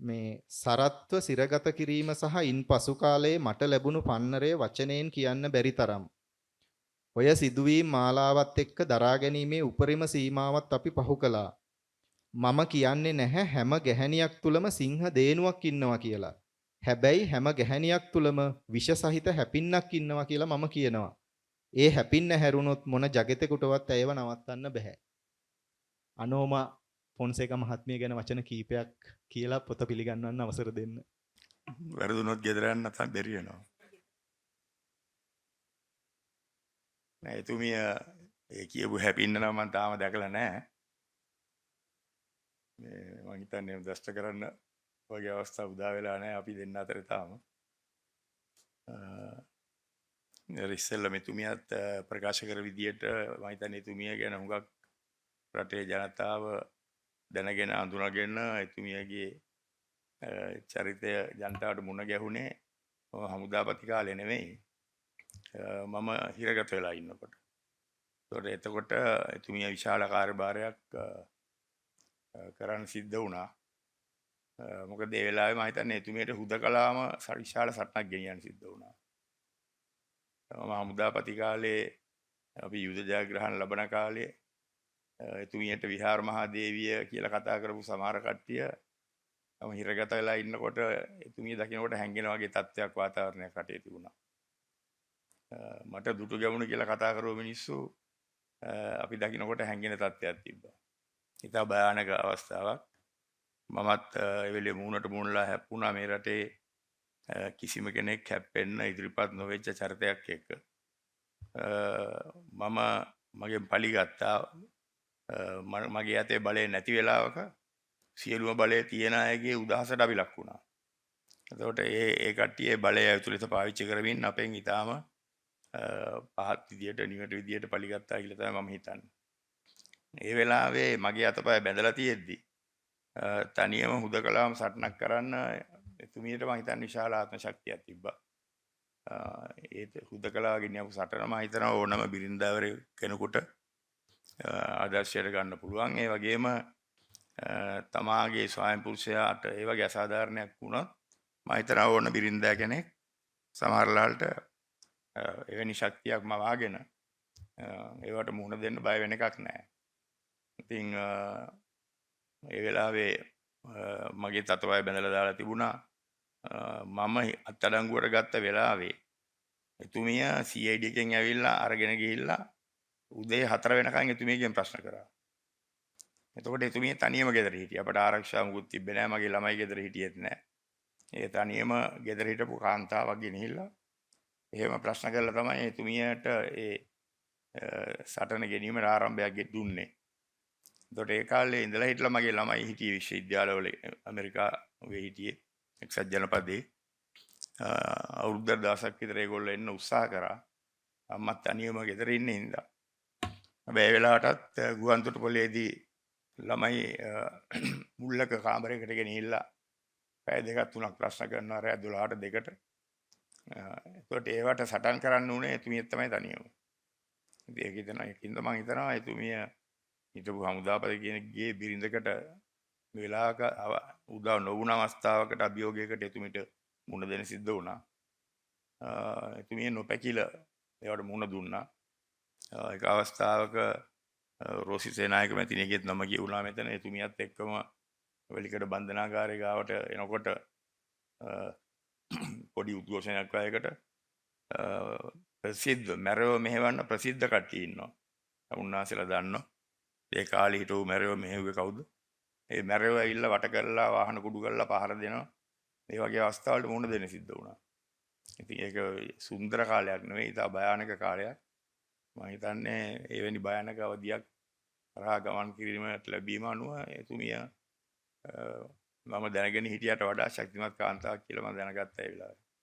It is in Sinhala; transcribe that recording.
මේ සරත්ව සිරගත කිරීම සහ ඉන්පසු කාලයේ මට ලැබුණු පන්නරය වචනයෙන් කියන්න බැරි තරම්. ඔය සිදුවීම් මාලාවත් එක්ක දරා ගැනීමේ උපරිම සීමාවත් අපි පහු කළා. මම කියන්නේ නැහැ හැම ගැහණියක් තුලම සිංහ දේනුවක් ඉන්නවා කියලා. හැබැයි හැම ගැහණියක් තුලම විෂ සහිත හැපින්නක් ඉන්නවා කියලා මම කියනවා. ඒ හැපින්න හැරුණොත් මොන జగතෙකුටවත් ඇයව නවත්තන්න බෑ. අනෝමා ෆොන්සේකා මහත්මිය ගැන වචන කීපයක් කියලා පොත පිළිගන්නවන්න අවසර දෙන්න. වැරදුනොත් ගෙදර යන්න නැත්නම් බැරි වෙනවා. නෑ එතුමිය ඒ කියපු හැපින්න නම් මම තාම දැකලා නැහැ. මේ මම හිතන්නේ දෂ්ට කරන්න වගේ අවස්ථා උදා වෙලා නැහැ අපි දෙන්න අතරේ තාම. ඉස්සෙල්ලා මෙතුමියත් ප්‍රකාශ කර විදියට මම හිතන්නේ එතුමිය ගැන හුඟක් රටේ ජනතාව දැනගෙන අඳුනගෙන එතුමියගේ චරිතය ජනතාවට මුණ ගැහුනේ හමුදාපති කාලේ නෙමෙයි. මම හිරගත වෙලා ඉන්නකොට. එතකොට එතුමිය විශාල කාර්යභාරයක් කරන්න සිද්ධ වුණා. මොකද ඒ වෙලාවේ මම හිතන්නේ එතුමියට හුදකලාම විශාල සටනක් ගෙනියන්න සිද්ධ වුණා. මම හමුදාපති කාලේ අපි යුද ජයග්‍රහණ ලබන කාලේ එතුමියට විහාර මහා දේවිය කියලා කතා කරපු සමහර කට්ටිය මම හිරගත වෙලා ඉන්නකොට එතුමිය දකින්නකොට හැංගෙන වගේ තත්ත්වයක් වාතාවරණයක් රටේ තිබුණා. මට දුටු ගැමුණු කියලා කතා කරපු මිනිස්සු අපි දකින්නකොට හැංගෙන තත්ත්වයක් තිබ්බා. ඉතා භයානක අවස්ථාවක්. මමත් ඒ වෙලේ මූණට මූණලා හැප්පුණා මේ රටේ කිසිම කෙනෙක් හැප්පෙන්න ඉදිරිපත් නොවෙච්ච චරිතයක් එක්ක. මම මගෙන් පලිගත්තා මගේ අතේ බලය නැති වෙලාවක සියලුම බලය තියන අයගේ උදහසට අපි ලක් වුණා. එතකොට ඒ කට්ටියේ බලය ඇතුළත පාවිච්චි කරමින් අපෙන් ඊටාම පහත් විදියට නිවට විදියට පලිගත්තා කියලා තමයි මම හිතන්නේ. ඒ වෙලාවේ මගේ අතපය බැඳලා තියෙද්දි තනියම හුදකලාම සටනක් කරන්න එතුමියට මම හිතන්නේ විශාල ආත්ම ශක්තියක් තිබ්බා. ඒ හුදකලාව ගෙනියපු සටන මම හිතනවා ඕනම බිරින්දාවරේ කෙනෙකුට ආදර්ශයට ගන්න පුළුවන්. ඒ වගේම තමාගේ ස්වයං පුරුෂයාට ඒ වගේ අසාධාරණයක් වුණොත් මම හිතනවා ඕන බිරින්දා කෙනෙක් සමහරලාට එවැනි ශක්තියක් මවාගෙන ඒවට මුහුණ දෙන්න බය වෙන එකක් නැහැ. ඉතින් ඒ වෙලාවේ මගේ තතවය බැඳලා දාලා තිබුණා. මම අත්අඩංගුවට ගත්ත වෙලාවේ එතුමිය CID එකෙන් ඇවිල්ලා අරගෙන ගිහිල්ලා උදේ 4 වෙනකන් එතුමියගෙන් ප්‍රශ්න කරා. එතකොට එතුමිය තනියම ගෙදර හිටියා. අපට ආරක්ෂාව මුකුත් තිබ්බේ නැහැ. මගේ ළමයි ගෙදර හිටියෙත් නැහැ. ඒ තනියම ගෙදර හිටපු කාන්තාවක් ගෙනහිල්ලා එහෙම ප්‍රශ්න කරලා තමයි එතුමියට ඒ සටන ගෙනීමේ ආරම්භයක් දුන්නේ. එතකොට ඒ කාලේ ඉඳලා හිටලා මගේ ළමයි හිටියේ විශ්වවිද්‍යාලවල ඇමරිකාවේ හිටියේ එක්සත් ජනපදයේ. අවුරුදු 10ක් විතර ඒගොල්ලෝ එන්න උත්සාහ කරා. අම්මත් තනියම ගෙදර ඉන්නේ හින්දා. හැබැයි ඒ වෙලාවටත් ගුවන්තොටුපළේදී ළමයි මුල්ලක කාමරයකට ගෙනහිල්ලා පැය දෙකක් තුනක් ප්‍රශ්න කරනවා රෑ 12ට 2ට. එතකොට ඒවට සටන් කරන්න උනේ එතුමිය තමයි තනියම. ඉතින් ඒකින්ද මම හිතනවා එතුමිය හිටපු හමුදාපති කෙනෙක්ගේ බිරිඳකට වෙලාවක උදව් නොවුන අවස්ථාවකට අභියෝගයකට එතුමිට මුණ දෙන්න සිද්ධ වුණා. එතුමිය නොපැකිල ඒවට මුණ දුන්නා. ඒක අවස්ථාවක රෝසි සේනායක මැතිණියගෙත් නම කියුණා මෙතන. එතුමියත් එක්කම වෙලිකඩ බන්ධනාගාරය ගාවට එනකොට පොඩි උද්ඝෝෂණයක් වයකට ප්‍රසිද්ධ මැරව මෙහෙවන්න ප්‍රසිද්ධ කට්ටිය ඉන්නවා. උන්වහන්සේලා දන්නවා. ඒ කාලේ හිටපු මැරව මෙහෙව්වේ කවුද? ඒ මැරව ඇවිල්ලා වට කරලා වාහන කුඩු කරලා පහර දෙනවා. මේ වගේ අවස්ථාවලට මුහුණ දෙන්න සිද්ධ වුණා. ඉතින් ඒක සුන්දර කාලයක් නෙවෙයි, ඉතා භයානක කාලයක්. මම හිතන්නේ එවැනි භයානක අවධියක් කරා ගමන් කිරීමට ලැබීම අනුව එතුමිය මම දැනගෙන හිටියට වඩා ශක්තිමත් කාන්තාවක් කියලා මම දැනගත්තා ඒ වෙලාවේ.